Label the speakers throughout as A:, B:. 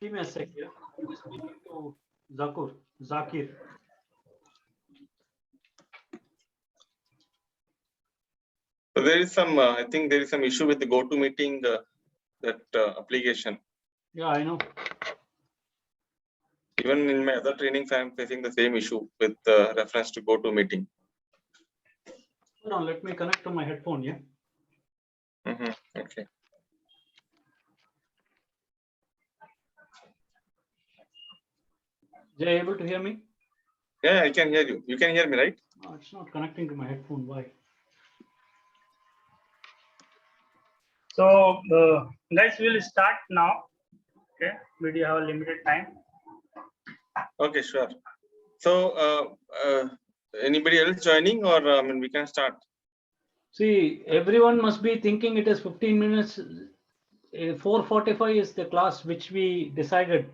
A: Give me a sec here. I'm just speaking to Zakir.
B: So there is some, I think there is some issue with the GoToMeeting that application.
A: Yeah, I know.
B: Even in my other trainings, I am facing the same issue with reference to GoToMeeting.
A: Hold on, let me connect to my headphone. Yeah.
B: Okay.
A: Jay, able to hear me?
B: Yeah, I can hear you. You can hear me, right?
A: Oh, it's not connecting to my headphone. Why?
C: So, guys, we'll start now. Okay, we do have a limited time.
B: Okay, sure. So, anybody else joining, or I mean, we can start?
A: See, everyone must be thinking it is 15 minutes. 4:45 is the class which we decided.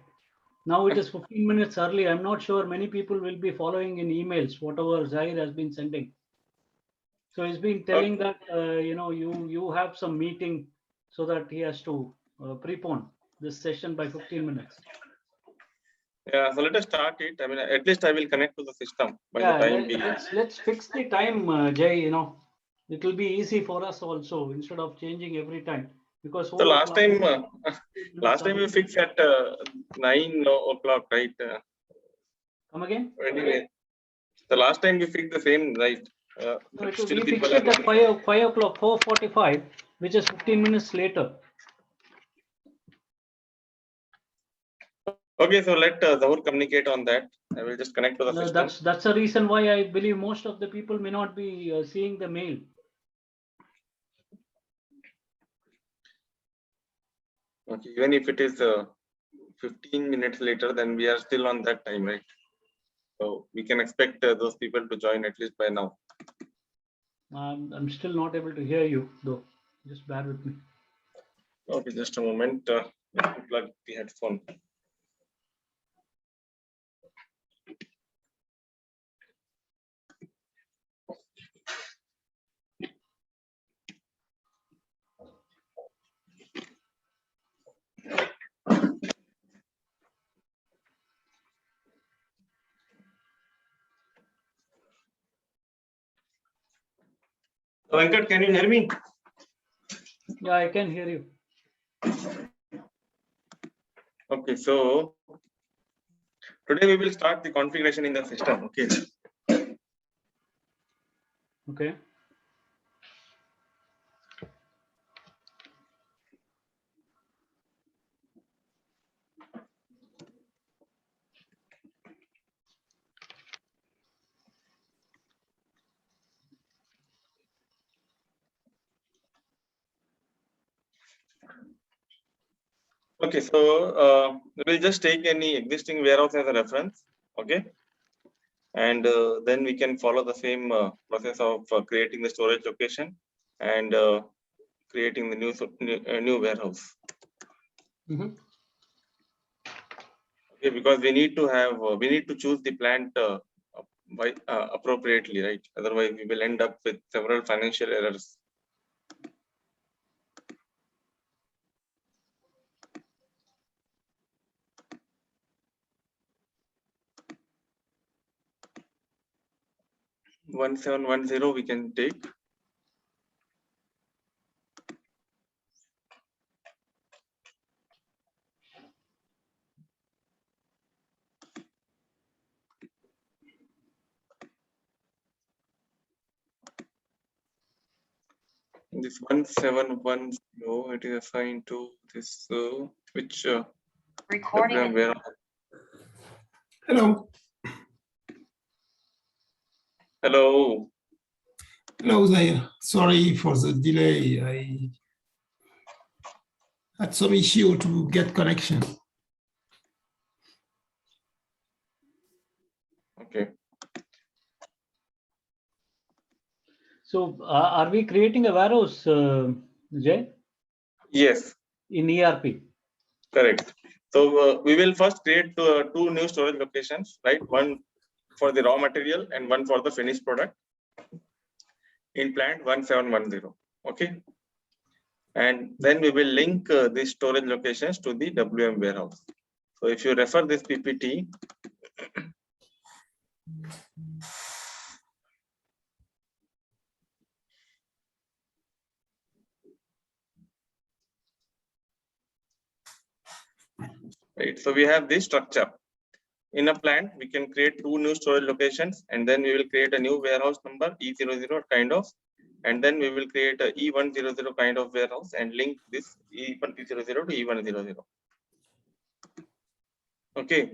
A: Now it is 15 minutes early. I'm not sure many people will be following in emails, whatever Zahir has been sending. So he's been telling that, you have some meeting so that he has to prepone this session by 15 minutes.
B: Yeah, so let us start it. I mean, at least I will connect to the system by
A: Yeah,
B: the time
A: let's fix the time, Jay. It will be easy for us also instead of changing every time, because
B: So last time we
A: we
B: fixed at 9 o'clock, right?
A: come again.
B: Anyway, the last time we fixed the same, right?
A: No,
B: Still
A: we
B: people
A: fixed it
B: are
A: at 5 o'clock, 4:45, which is 15 minutes later.
B: Okay, so let Zahur communicate on that. I will just connect to the
A: No,
B: system.
A: that's the reason why I believe most of the people may not be seeing the mail.
B: Okay, even if it is 15 minutes later, then we are still on that time, right? So we can expect those people to join at least by now.
A: I'm still not able to hear you though. Just bear with me.
B: Okay, just a moment. Let me plug the headphone. Venkat, can you hear me?
A: Yeah, I can hear you.
B: Okay, so today we will start the configuration in the system. Okay.
A: Okay.
B: Okay, so we'll just take any existing warehouse as a reference. Okay. And then we can follow the same process of creating the storage location and creating the new warehouse. Okay, because we need to choose the plant appropriately, right? Otherwise, we will end up with several financial errors. One 1710 we can take. This 1710, it is assigned to this which
D: Recording.
B: warehouse.
E: Hello.
B: Hello.
E: Hello there. Sorry for the delay. I had some issue to get connection.
B: Okay.
A: So are we creating a warehouse, Jay?
B: Yes.
A: In ERP?
B: Correct. So we will first create two new storage locations, right? One for the raw material and one for the finished product in plant 1710. Okay. And then we will link these storage locations to the WM warehouse. So if you refer this PPT, right? So we have this structure. In a plant, we can create 2 new storage locations, and then we will create a new warehouse number E00 kind of, and then we will create a E100 kind of warehouse and link this E100 to E100. Okay.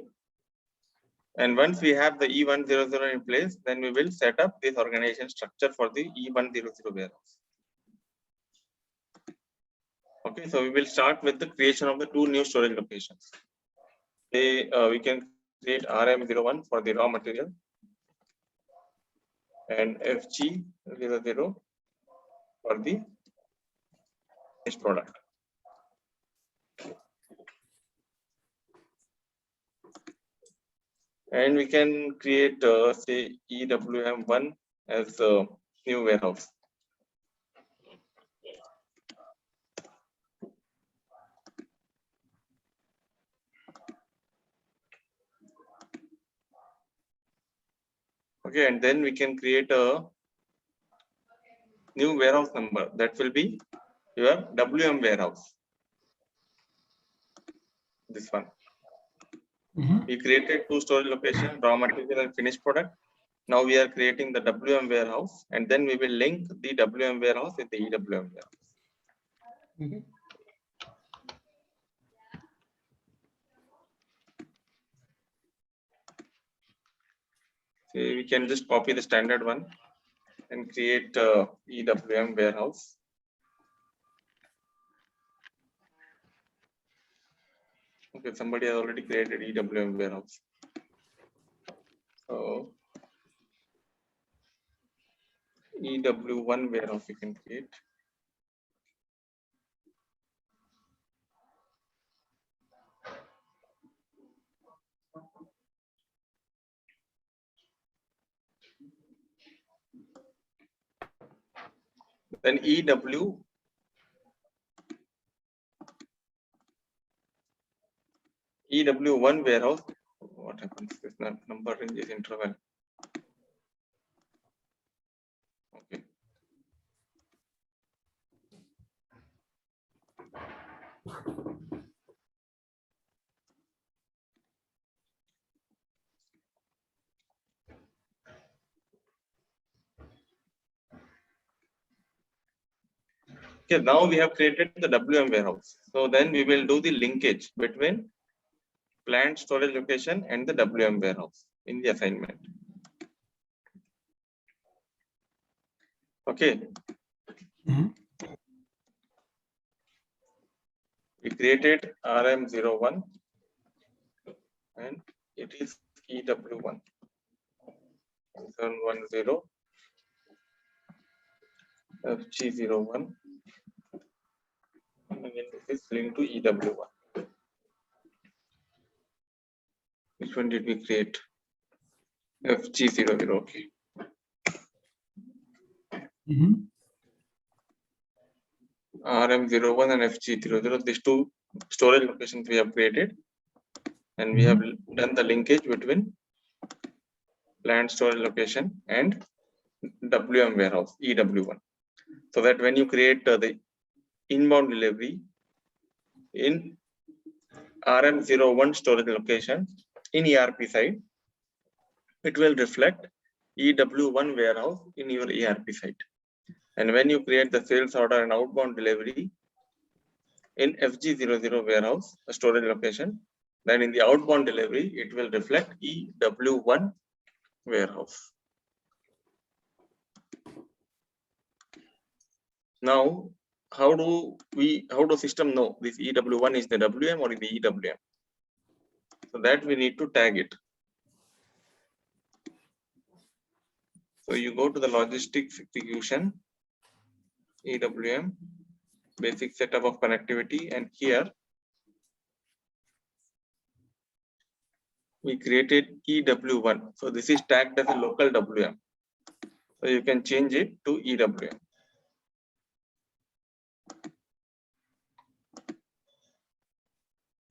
B: And once we have the E100 in place, then we will set up this organization structure for the E100 warehouse. Okay, so we will start with the creation of the 2 new storage locations. We can create RM01 for the raw material and FG00 for the finished product. And we can create say EWM1 as a new warehouse. Okay, and then we can create a new warehouse number that will be your WM warehouse. This one. We created 2 storage locations, raw material and finished product. Now we are creating the WM warehouse, and then we will link the WM warehouse with the EWM warehouse. So we can just copy the standard one and create EWM warehouse. Okay, somebody has already created EWM warehouse. So EW1 warehouse we can create. Then EW1 warehouse. What happens? This number range is interval. Okay. Okay, now we have created the WM warehouse. So then we will do the linkage between plant storage location and the WM warehouse in the assignment. Okay. We created RM01 and it is EW1. 710 FG01. And again, this is linked to EW1. Which one did we create? FG00. Okay. RM01 and FG00. These 2 storage locations we have created, and we have done the linkage between plant storage location and WM warehouse EW1, so that when you create the inbound delivery in RM01 storage location in ERP side, it will reflect EW1 warehouse in your ERP site. And when you create the sales order and outbound delivery in FG00 warehouse, a storage location, then in the outbound delivery, it will reflect EW1 warehouse. Now, how do system know this EW1 is the WM or is the EWM? So that we need to tag it. So you go to the logistics execution, EWM, basic setup of connectivity, and here we created EW1. So this is tagged as a local WM. So you can change it to EWM.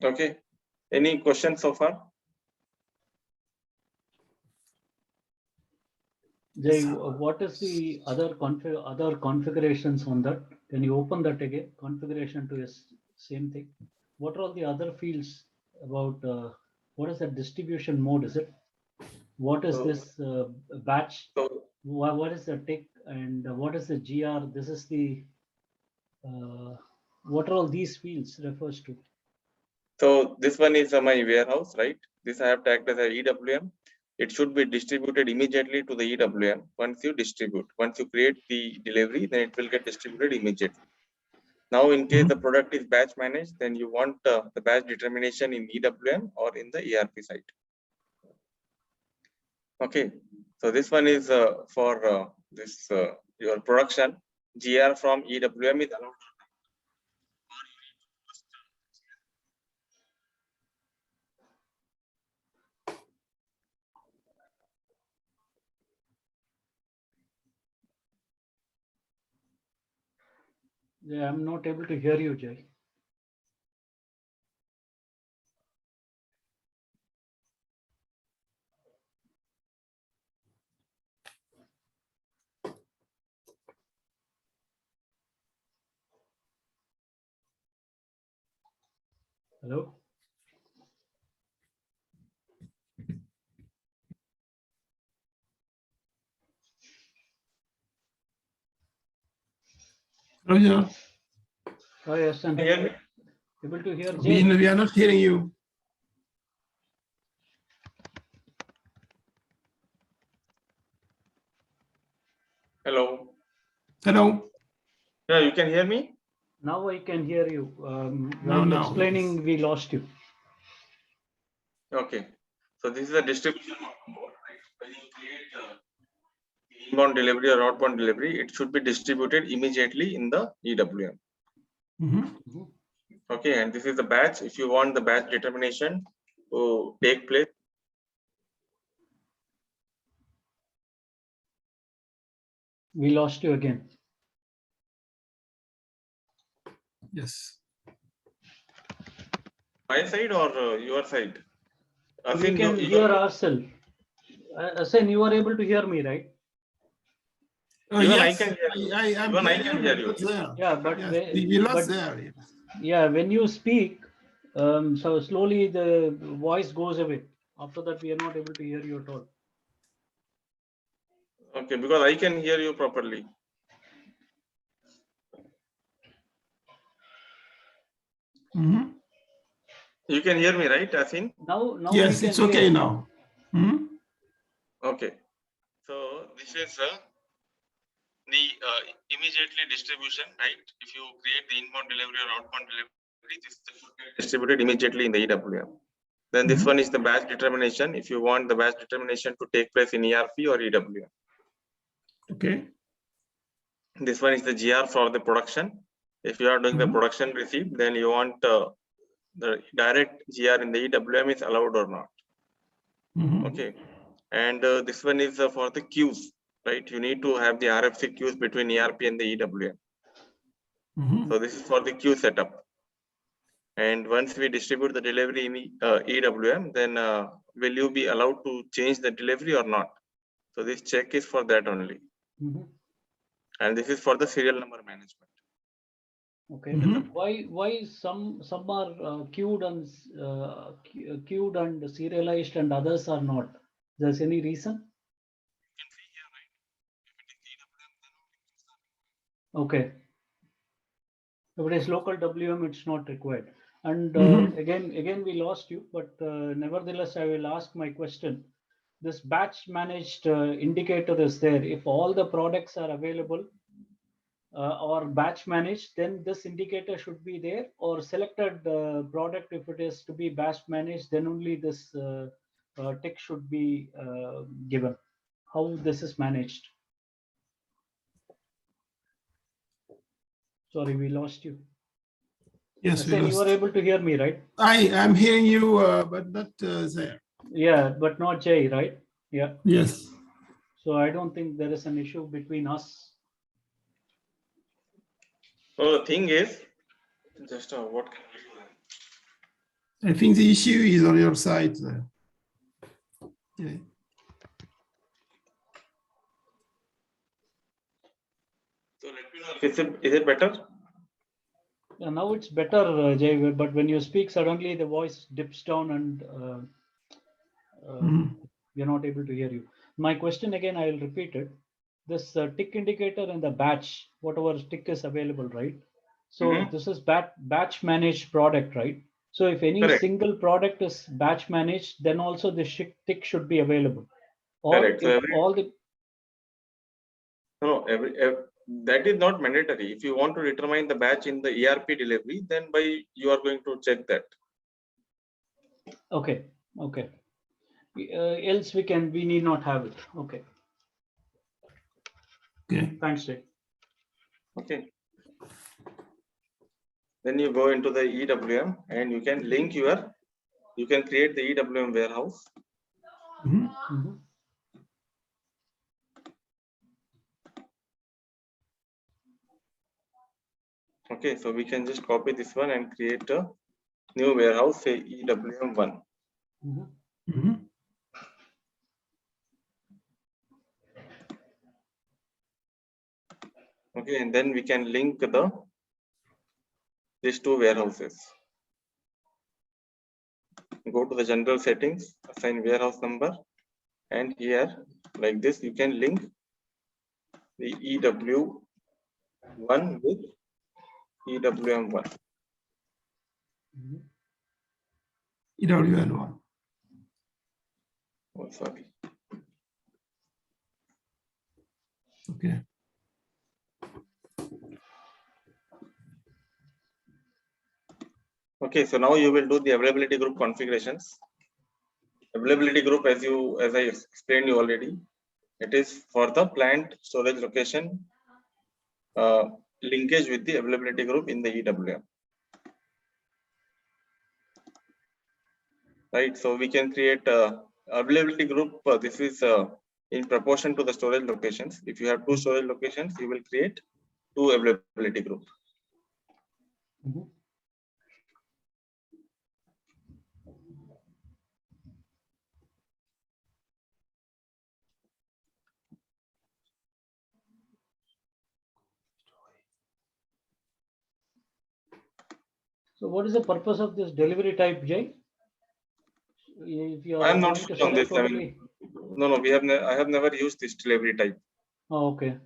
B: Okay. Any questions so far?
A: Jay, what is the other configurations on that? Can you open that again? Configuration to same thing. What are all the other fields about? What is the distribution mode? Is it? What is this batch?
B: So
A: What is the tick and what is the GR? This is the what are all these fields refers to?
B: So this one is my warehouse, right? This I have tagged as a EWM. It should be distributed immediately to the EWM once you distribute. Once you create the delivery, then it will get distributed immediately. Now, in case the product is batch managed, then you want the batch determination in EWM or in the ERP site. Okay, so this one is for this your production. GR from EWM is allowed.
A: Yeah, I'm not able to hear you, Jay. Hello?
E: Oh, yeah.
A: Oh, yes, I'm
B: Hear me?
A: able to hear Jay.
E: We are not hearing you.
B: Hello.
E: Hello.
B: Yeah, you can hear me?
A: Now I can hear you.
E: No,
A: While
E: no,
A: explaining,
E: yes.
A: we lost you.
B: Okay. So this is a distribution mode, right? When you create inbound delivery or outbound delivery, it should be distributed immediately in the EWM. Okay, and this is the batch. If you want the batch determination to take place,
A: We lost you again.
E: Yes.
B: my side or your side?
A: We can hear ourselves. Asen, you are able to hear me, right?
B: Even I
E: Yes,
B: can hear you.
E: I'm
B: Even I
E: hearing
B: can
E: you,
B: hear
E: but
B: you.
E: not there.
A: Yeah, but
E: Yes,
A: when-
E: we lost
A: but-
E: there. Yes.
A: Yeah, when you speak, so slowly the voice goes away. After that, we are not able to hear you at all.
B: Okay, because I can hear you properly.
E: Mhm.
B: You can hear me, right, Asin?
A: Now
E: Yes,
A: we
E: it's
A: can
E: okay
A: hear.
E: now. Mhm.
B: Okay. So this is the immediately distribution, right? If you create the inbound delivery or outbound delivery, this should get distributed immediately in the EWM. Then this
E: Mhm.
B: one is the batch determination. If you want the batch determination to take place in ERP or EWM.
E: Okay.
B: This one is the GR for the production. If you are doing the
E: Mhm.
B: production receipt, then you want the direct GR in the EWM is allowed or not.
E: Mhm.
B: Okay. And this one is for the queues, right? You need to have the RFC queues between ERP and the EWM.
E: Mhm.
B: So this is for the queue setup. And once we distribute the delivery in EWM, then will you be allowed to change the delivery or not? So this check is for that only.
A: Mhm.
B: And this is for the serial number management.
A: Okay.
E: Mhm.
A: Why some are queued and serialized and others are not? There's any reason? Okay. If it is local WM, it's not required. And
E: Mhm.
A: again, we lost you, but nevertheless, I will ask my question. This batch managed indicator is there. If all the products are available or batch managed, then this indicator should be there, or selected product, if it is to be batch managed, then only this tick should be given. How this is managed? Sorry, we lost you.
E: Yes, we
A: Asen, you are
E: lost.
A: able to hear me, right?
E: I am hearing you, but not there.
A: Yeah, but not Jay, right? Yeah.
E: Yes.
A: So I don't think there is an issue between us.
B: So the thing is, just what can we do?
E: I think the issue is on your side. Yeah.
B: So let me know if is it better?
A: Yeah, now it's better, Jay, but when you speak, suddenly the voice dips down and
E: Mhm.
A: we are not able to hear you. My question again, I will repeat it. This tick indicator and the batch, whatever tick is available, right? So
B: Mhm.
A: this is batch managed product, right? So if any
B: Correct.
A: single product is batch managed, then also the tick should be available. Or
B: Correct. So
A: if all the
B: no, that is not mandatory. If you want to determine the batch in the ERP delivery, then you are going to check that.
A: okay, okay. Else we need not have it. Okay.
E: Okay.
A: Thanks, Jay.
B: Okay. Then you go into the EWM and you can you can create the EWM warehouse.
E: Mhm.
A: Mhm.
B: Okay, so we can just copy this one and create a new warehouse, say EWM1.
A: Mhm.
E: Mhm.
B: Okay, and then we can link these two warehouses. Go to the general settings, assign warehouse number, and here, like this, you can link the EW1 with EWM1.
A: Mhm.
E: EWN1.
B: Oh, sorry.
E: Okay.
B: Okay, so now you will do the availability group configurations. Availability group, as I explained you already, it is for the planned storage location linkage with the availability group in the EWM. Right, so we can create availability group. This is in proportion to the storage locations. If you have two storage locations, you will create two availability group.
A: Mhm. So what is the purpose of this delivery type, Jay? If you
B: I
A: are
B: am not
A: going to
B: sure on
A: select
B: this. I
A: only,
B: mean, no, I have never used this delivery type.
A: oh, okay.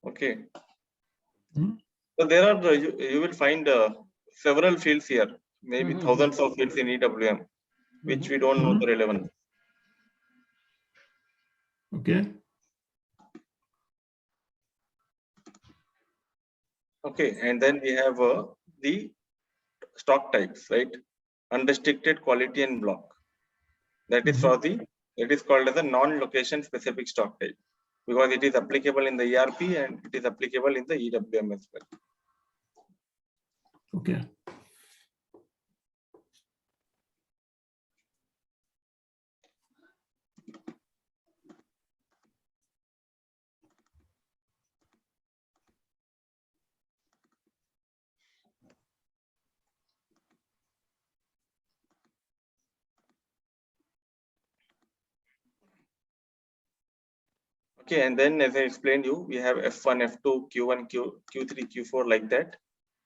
B: Okay,
E: Mhm.
B: so there are you will find several fields here, maybe
A: Mhm.
B: thousands of fields in EWM, which
A: Mhm.
B: we don't know
E: Mhm.
B: the relevance.
E: Okay.
B: Okay, and then we have the stock types, right? Unrestricted, quality, and block. That is for the it is called as a non-location specific stock type because it is applicable in the ERP and it is applicable in the EWM as well.
E: Okay.
B: Okay, and then as I explained you, we have F1, F2, Q1, Q3, Q4 like that.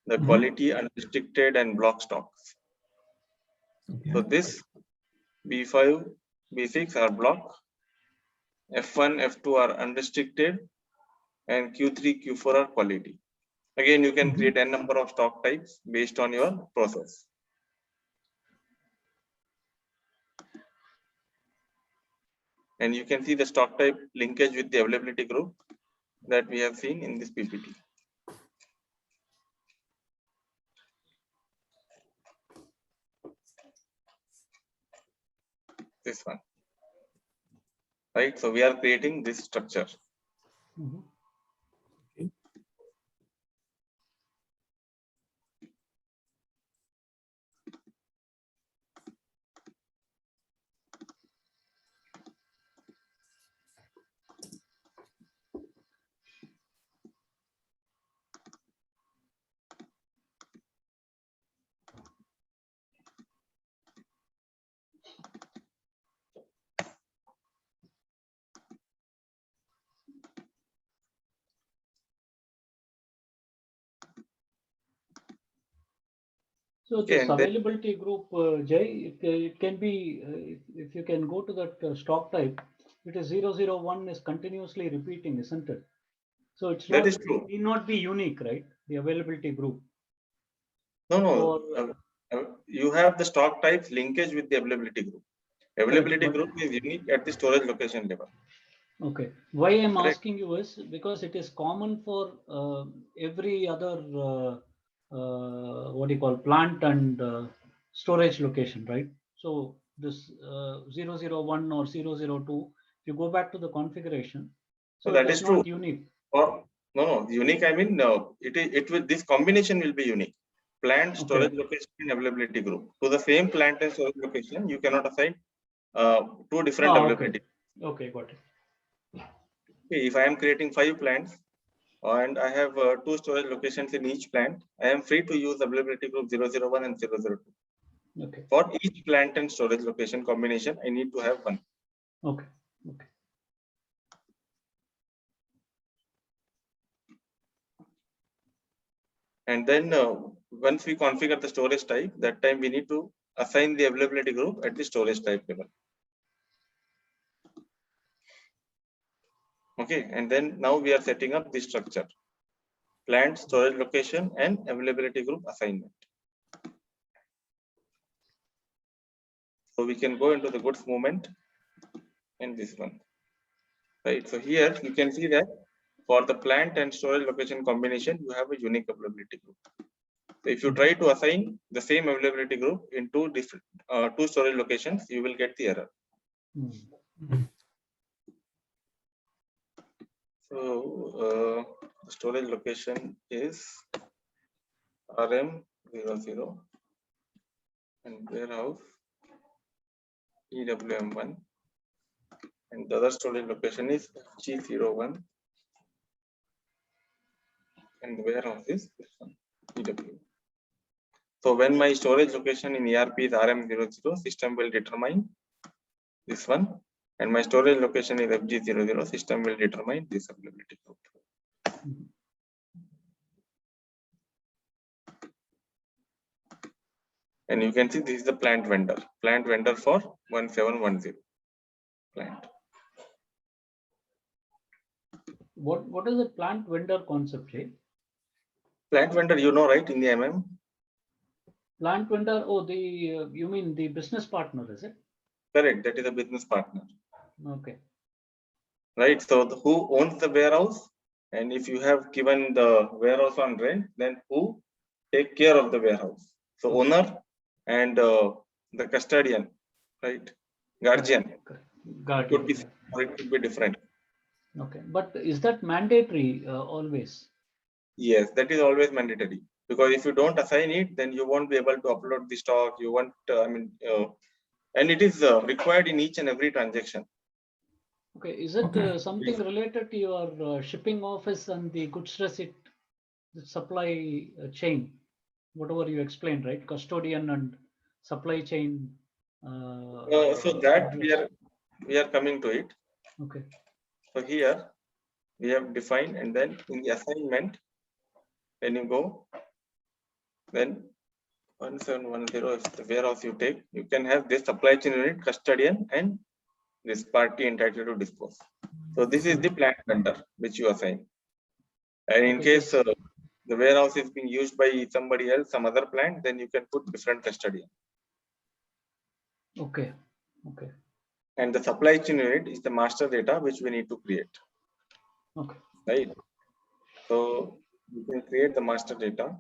B: The
E: Mhm.
B: quality, unrestricted, and block stocks.
E: Okay.
B: So this B5, B6 are block, F1, F2 are unrestricted, and Q3, Q4 are quality. Again, you can
E: Mhm.
B: create n number of stock types based on your process. And you can see the stock type linkage with the availability group that we have seen in this PPT. This one, right? So we are creating this structure.
A: Mhm. So
B: Okay,
A: this
B: and then
A: availability group, Jay, it can be, if you can go to that stock type, it is 001 is continuously repeating, isn't it? So it's
B: that
A: not,
B: is
A: it
B: true.
A: need not be unique, right? The availability group.
B: No, no.
A: Or
B: You have the stock types linkage with the availability group. Availability
A: but-
B: group is unique at the storage location level.
A: okay, why I'm
B: Correct.
A: asking you is because it is common for every other what do you call plant and storage location, right? So this 001 or 002, if you go back to the configuration,
B: So
A: so it
B: that
A: is
B: is true.
A: not unique.
B: Or no, unique. I mean, it will, this combination will be unique. Plant, storage location, and availability group. To the same plant and storage location, you cannot assign two different
A: Ah,
B: availability.
A: Okay, got it.
B: Okay, if I am creating 5 plants and I have 2 storage locations in each plant, I am free to use availability group 001 and 002.
A: Okay,
B: For each plant and storage location combination, I need to have one.
A: okay.
B: And then once we configure the storage type, that time we need to assign the availability group at the storage type level. Okay, and then now we are setting up the structure: plant, storage location, and availability group assignment. So we can go into the goods movement and this one, right? So here you can see that for the plant and storage location combination, you have a unique availability group. So if you try to assign the same availability group in two different 2 storage locations, you will get the error. So the storage location is RM00 and warehouse EWM1, and the other storage location is G01 and the warehouse is this one, EW. So when my storage location in ERP is RM00, system will determine this one, and my storage location is FG00, system will determine this availability group. And you can see this is the plant vendor for 1710 plant.
A: What is the plant vendor concept, Jay?
B: Plant vendor, you know, right, in the MM?
A: Plant vendor, you mean the business partner, is it?
B: Correct, that is a business partner.
A: Okay.
B: Right, so who owns the warehouse? And if you have given the warehouse on rent, then who take care of the warehouse? So owner and the custodian, right? Guardian.
A: Guardian.
B: Could be, or it could be different.
A: Okay, but is that mandatory always?
B: Yes, that is always mandatory, because if you don't assign it, then you won't be able to upload the stock. You want, and it is required in each and every transaction.
A: Okay, is it something related to your shipping office and the goods receipt, the supply chain, whatever you explained, right? Custodian and supply chain.
B: So that we are coming to it.
A: Okay.
B: So here we have defined, and then in the assignment, when you go, then 1710 is the warehouse you take. You can have this supply chain unit, custodian, and this party entitled to dispose. So this is the plant vendor which you assign. And in case the warehouse is being used by somebody else, some other plant, then you can put different custodian.
A: Okay.
B: And the supply chain unit is the master data which we need to create.
A: Okay.
B: Right. So you can create the master data.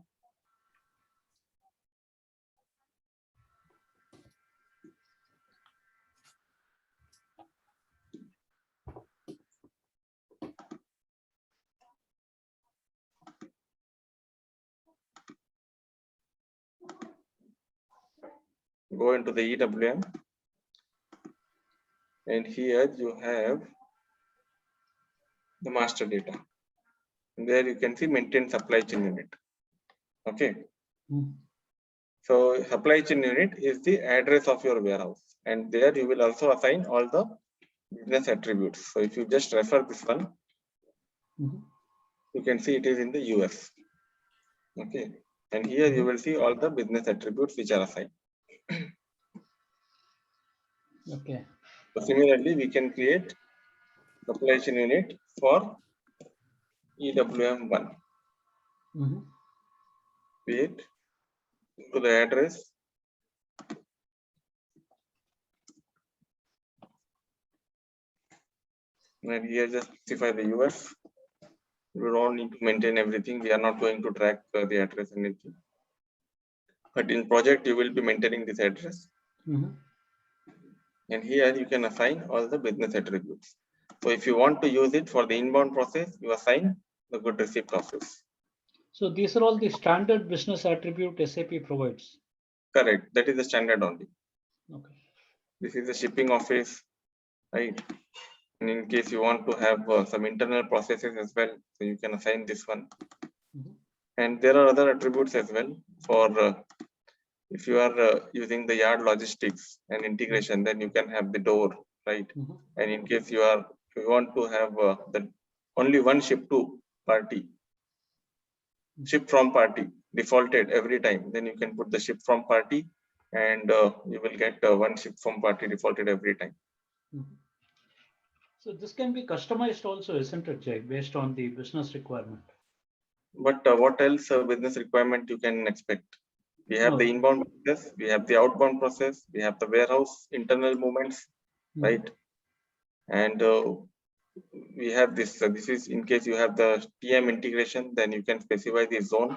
B: Go into the EWM, and here you have the master data. And there you can see maintain supply chain unit. Okay. So supply chain unit is the address of your warehouse, and there you will also assign all the business attributes. So if you just refer this one, you can see it is in the US. Okay. And here you will see all the business attributes which are assigned.
A: Okay.
B: So similarly, we can create supply chain unit for EWM1.
A: Mhm.
B: Create to the address. And here just specify the US. We don't need to maintain everything. We are not going to track the address and anything. But in project, you will be maintaining this address.
A: Mhm.
B: And here you can assign all the business attributes. So if you want to use it for the inbound process, you assign the good receipt office.
A: So these are all the standard business attribute SAP provides.
B: Correct. That is the standard only.
A: Okay.
B: This is the shipping office, right? And in case you want to have some internal processes as well, so you can assign this one.
A: Mhm.
B: And there are other attributes as well for if you are using the yard logistics and integration, then you can have the door, right?
A: Mhm.
B: And in case you want to have the only one ship to party, ship from party defaulted every time, then you can put the ship from party, and you will get one ship from party defaulted every time.
A: Mhm. So this can be customized also, isn't it, Jay, based on the business requirement?
B: But what else business requirement you can expect? We have the
A: Oh.
B: inbound process, we have the outbound process, we have the warehouse internal movements,
A: Mhm.
B: right? And we have this. This is in case you have the TM integration, then you can specify the zone,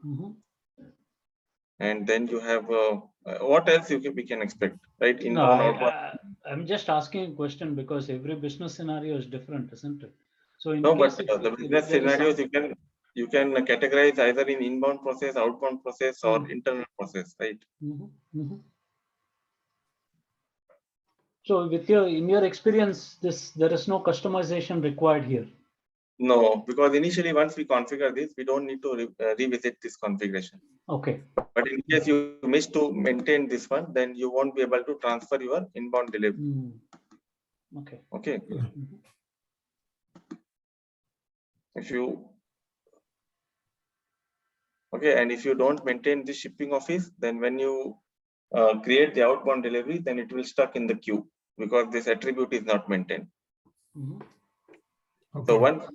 A: Mhm.
B: and then you have what else we can expect, right?
A: No,
B: Inbound, outbound.
A: I'm just asking a question because every business scenario is different, isn't it? So in
B: No,
A: case
B: but
A: if
B: the business
A: there is
B: scenarios
A: some,
B: you can categorize either in inbound process, outbound process, or internal process, right?
A: Mhm. Mhm. So in your experience, there is no customization required here.
B: No, because initially once we configure this, we don't need to revisit this configuration.
A: Okay.
B: But in case you miss to maintain this one, then you won't be able to transfer your inbound delivery.
A: Mm. Okay.
B: Okay.
A: Mhm.
B: If you and if you don't maintain the shipping office, then when you create the outbound delivery, then it will stuck in the queue because this attribute is not maintained.
A: Mhm.
E: Okay.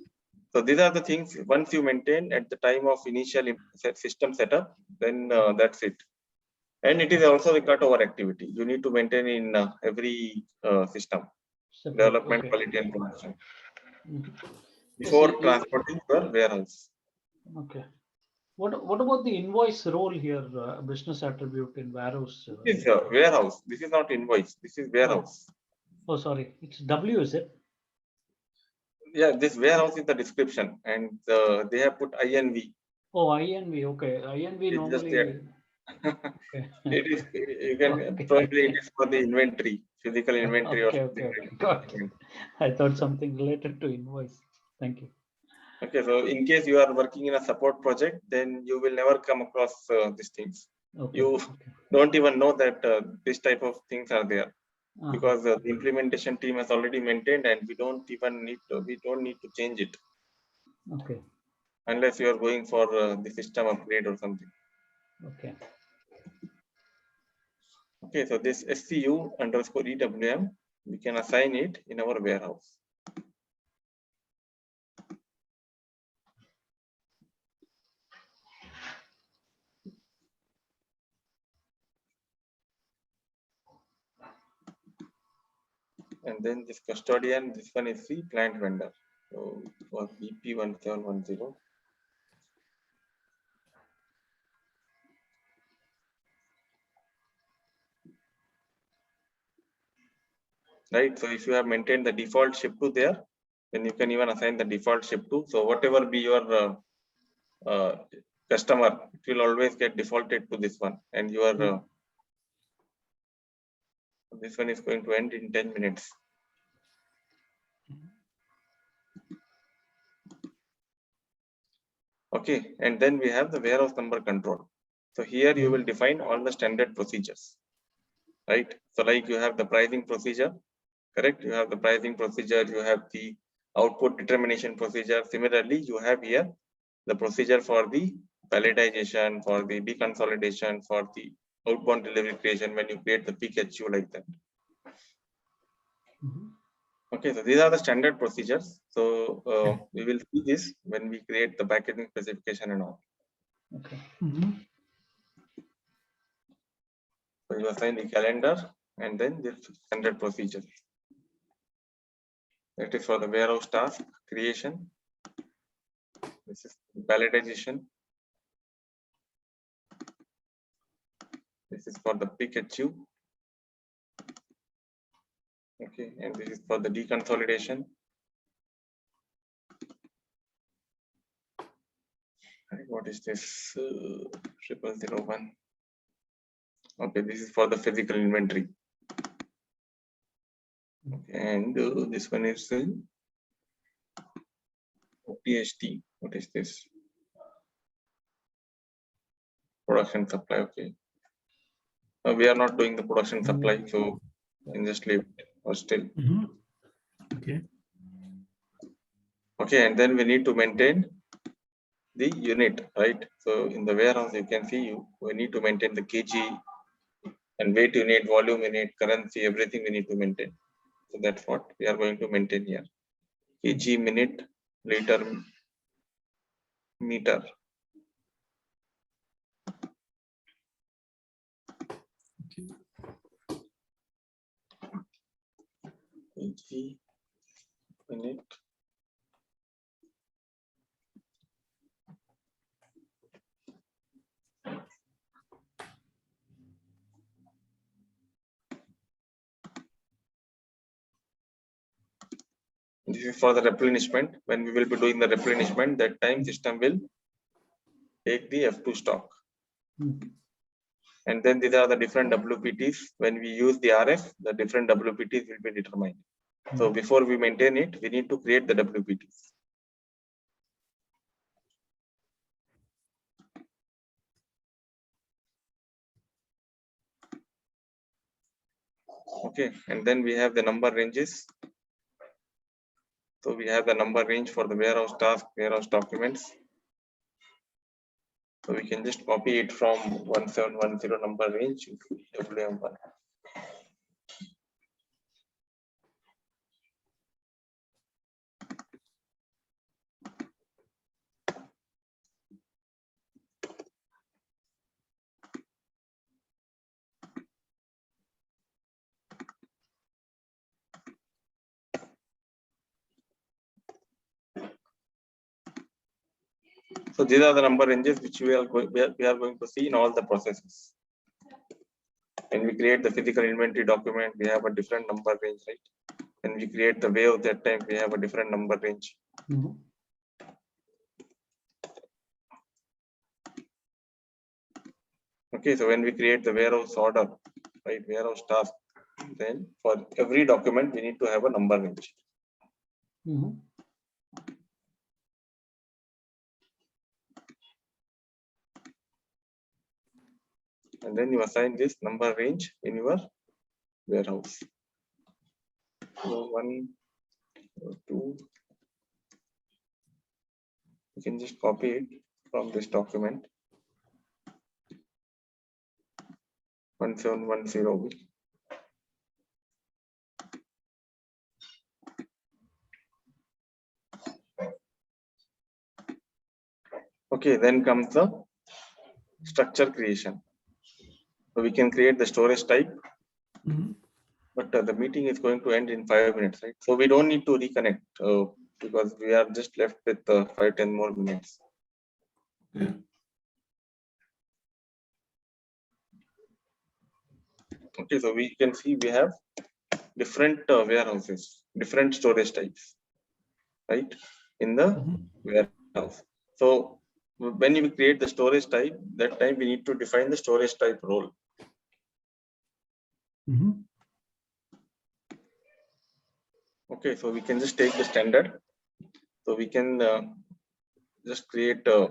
B: So these are the things. Once you maintain at the time of initial system setup, then that's it. And it is also the cutover activity. You need to maintain in every system,
A: Separate.
B: development,
A: Okay.
B: quality, and production
A: Mhm.
B: before
A: Yes,
B: transporting to your warehouse.
A: okay. What about the invoice role here, business attribute in warehouse?
B: This is warehouse. This is not invoice. This is warehouse.
A: Oh, sorry. It's W, is it?
B: Yeah, this warehouse is the description, and they have put INV.
A: Oh, INV. Okay. INV
B: It's just
A: normally. Okay.
B: it is. You can
A: Okay.
B: probably it is for the inventory, physical inventory or
A: Okay.
B: something.
A: Okay. Got it. I thought something related to invoice. Thank you.
B: Okay, so in case you are working in a support project, then you will never come across these things.
A: Okay.
B: You
A: Okay.
B: don't even know that this type of things are there
A: Uh-huh.
B: because the implementation team has already maintained, and we don't need to change it
A: Okay.
B: unless you are going for the system upgrade or something.
A: Okay.
B: Okay, so this SCU underscore EWM, we can assign it in our warehouse. And then this custodian, this one is the plant vendor. So for BP1710. Right. So if you have maintained the default ship to there, then you can even assign the default ship to. So whatever be your customer, it will always get defaulted to this one. And your this one is going to end in 10 minutes. Okay, and then we have the warehouse number control. So here you will define all the standard procedures, right? So like you have the pricing procedure, correct? You have the pricing procedure, you have the output determination procedure. Similarly, you have here the procedure for the palletization, for the deconsolidation, for the outbound delivery creation when you create the PKHU like that. Okay, so these are the standard procedures. So we will see this when we create the packaging specification and all.
A: Okay.
B: So you assign the calendar and then this standard procedure. That is for the warehouse task creation. This is palletization. This is for the PKHU. Okay, and this is for the deconsolidation. What is this? 0001. Okay, this is for the physical inventory. Okay, and this one is OTST. What is this? Production supply. Okay. We are not doing the production supply, so you can just leave it or still.
E: Okay.
B: Okay, and then we need to maintain the unit, right? So in the warehouse, you can see we need to maintain the kg and weight unit, volume unit, currency, everything we need to maintain. So that's what we are going to maintain here. Kg, minute, liter, meter. Kg, minute. This is for the replenishment. When we will be doing the replenishment, that time system will take the F2 stock. And then these are the different WPTs. When we use the RF, the different WPTs will be determined. So before we maintain it, we need to create the WPTs. Okay, and then we have the number ranges. So we have the number range for the warehouse task, warehouse documents. So we can just copy it from 1710 number range to WM1. So these are the number ranges which we are going to see in all the processes. When we create the physical inventory document, we have a different number range, right? When we create the wave, that time we have a different number range. Okay, so when we create the warehouse order, right, warehouse task, then for every document we need to have a number range. And then you assign this number range in your warehouse. So 1, 2. You can just copy it from this document. 1710. Okay, then comes the structure creation. So we can create the storage type, but the meeting is going to end in 5 minutes, right? So we don't need to reconnect because we are just left with 5-10 more minutes.
E: Yeah.
B: Okay, so we can see we have different warehouses, different storage types, right? In the warehouse. So when you create the storage type, that time we need to define the storage type role. Okay, so we can just take the standard. So we can just create a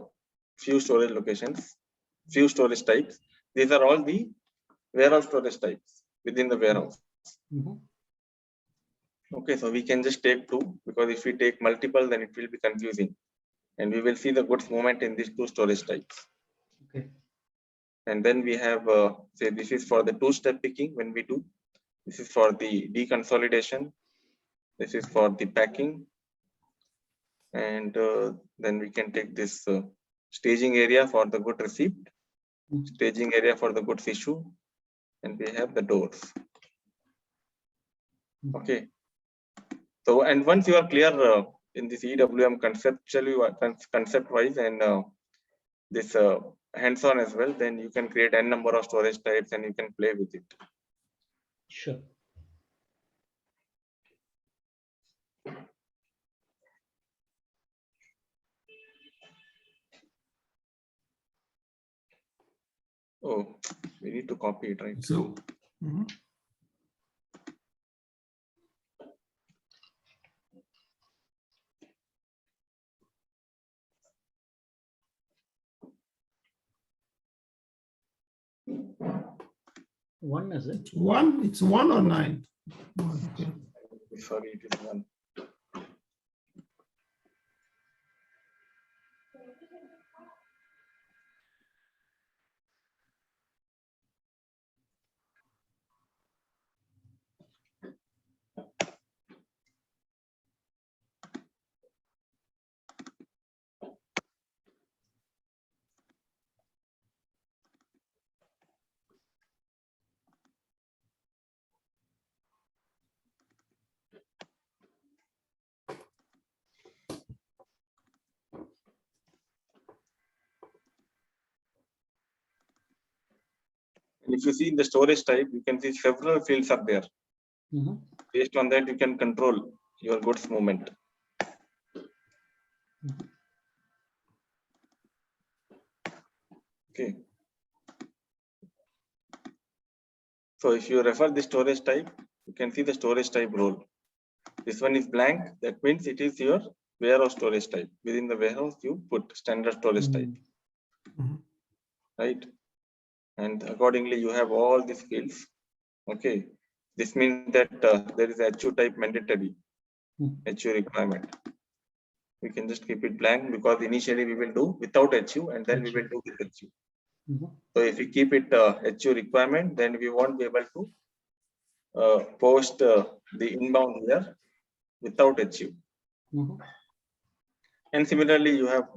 B: few storage locations, few storage types. These are all the warehouse storage types within the warehouse. Okay, so we can just take 2 because if we take multiple, then it will be confusing. And we will see the goods movement in these 2 storage types.
A: Okay.
B: And then we have, say this is for the two-step picking when we do. This is for the deconsolidation. This is for the packing. And then we can take this staging area for the good receipt, staging area for the goods issue, and we have the doors. Okay. So, and once you are clear in this EWM conceptually, concept-wise, and this hands-on as well, then you can create n number of storage types and you can play with it.
A: Sure.
B: Oh, we need to copy it, right?
E: So,
A: One is it?
E: it's 1 or 9? Okay.
B: Sorry, it is one. And if you see in the storage type, you can see several fields are there.
A: Mhm.
B: Based on that, you can control your goods movement. Okay. So if you refer the storage type, you can see the storage type role. This one is blank. That means it is your warehouse storage type. Within the warehouse, you put standard storage type, right? And accordingly, you have all these fields. Okay. This means that there is HU type mandatory, HU requirement. We can just keep it blank because initially we will do without HU and then we will do with HU. So if we keep it HU requirement, then we won't be able to post the inbound here without HU. And similarly, you have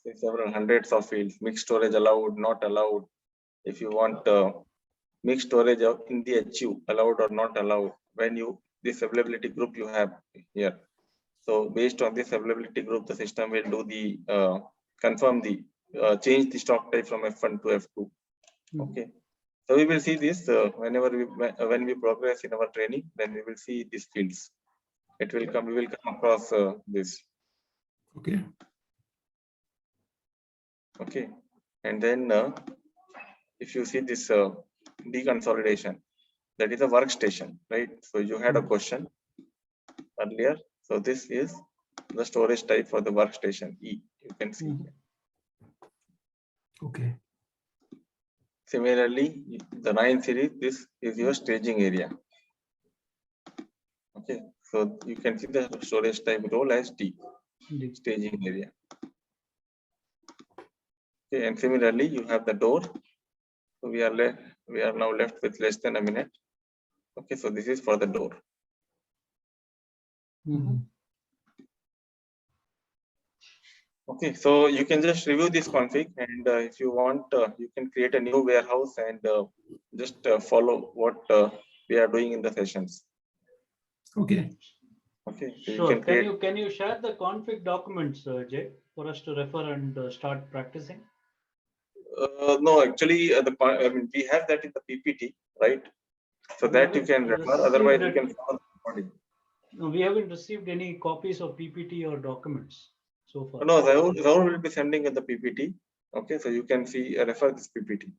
B: say several hundreds of fields, mixed storage allowed, not allowed. If you want mixed storage in the HU, allowed or not allowed, when you, this availability group you have here. So based on this availability group, the system will do the confirm the change the stock type from F1 to F2. Okay. So we will see this whenever when we progress in our training, then we will see these fields. It will come. We will come across this.
E: Okay.
B: Okay. And then if you see this deconsolidation, that is a workstation, right? So you had a question earlier. So this is the storage type for the workstation E. You can see.
E: Okay.
B: Similarly, the 9 series, this is your staging area. Okay, so you can see the storage type role as D, staging area. Okay, and similarly, you have the door. So we are now left with less than a minute. Okay, so this is for the door. Okay, so you can just review this config, and if you want, you can create a new warehouse and just follow what we are doing in the sessions.
E: Okay.
B: Okay, so
A: Sure.
B: you can
A: Can you share the config documents, Jay, for us to refer and start practicing?
B: no, actually, I mean, we have that in the PPT, right? So that you can refer. Otherwise, you can follow the recording.
A: No, we haven't received any copies of PPT or documents so far.
B: No, Rahul will be sending in the PPT. Okay, so you can see refer this PPT.